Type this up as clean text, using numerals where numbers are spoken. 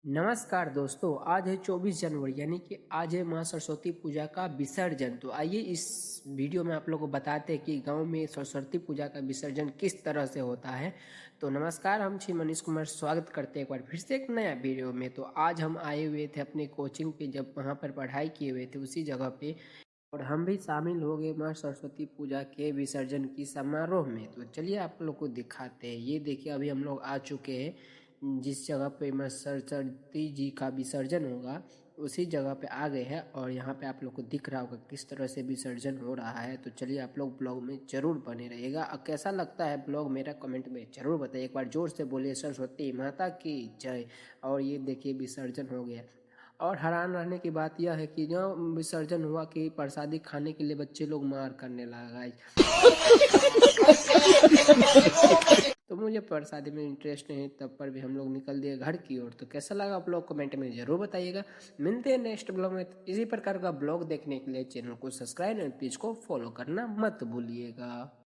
नमस्कार दोस्तों, आज है 24 जनवरी यानी कि आज है माँ सरस्वती पूजा का विसर्जन। तो आइए इस वीडियो में आप लोगों को बताते हैं कि गांव में सरस्वती पूजा का विसर्जन किस तरह से होता है। तो नमस्कार, हम श्री मनीष कुमार स्वागत करते हैं एक बार फिर से एक नया वीडियो में। तो आज हम आए हुए थे अपने कोचिंग पे, जब वहाँ पर पढ़ाई किए हुए थे उसी जगह पे, और हम भी शामिल हो गए माँ सरस्वती पूजा के विसर्जन की समारोह में। तो चलिए आप लोग को दिखाते हैं। ये देखिए, अभी हम लोग आ चुके हैं जिस जगह पे माँ सरस्वती जी का विसर्जन होगा, उसी जगह पे आ गए हैं। और यहाँ पे आप लोग को दिख रहा होगा किस तरह से विसर्जन हो रहा है। तो चलिए आप लोग ब्लॉग में जरूर बने रहिएगा। और कैसा लगता है ब्लॉग मेरा कमेंट में जरूर बताइए। एक बार जोर से बोलिए सरस्वती माता की जय। और ये देखिए विसर्जन हो गया। और हैरान रहने की बात यह है कि जो विसर्जन हुआ कि प्रसादी खाने के लिए बच्चे लोग मार करने लगा है। तो मुझे प्रसादी में इंटरेस्ट नहीं, तब पर भी हम लोग निकल दिए घर की ओर। तो कैसा लगा आप लोग कमेंट में जरूर बताइएगा। मिलते हैं नेक्स्ट ब्लॉग में। इसी प्रकार का ब्लॉग देखने के लिए चैनल को सब्सक्राइब और पेज को फॉलो करना मत भूलिएगा।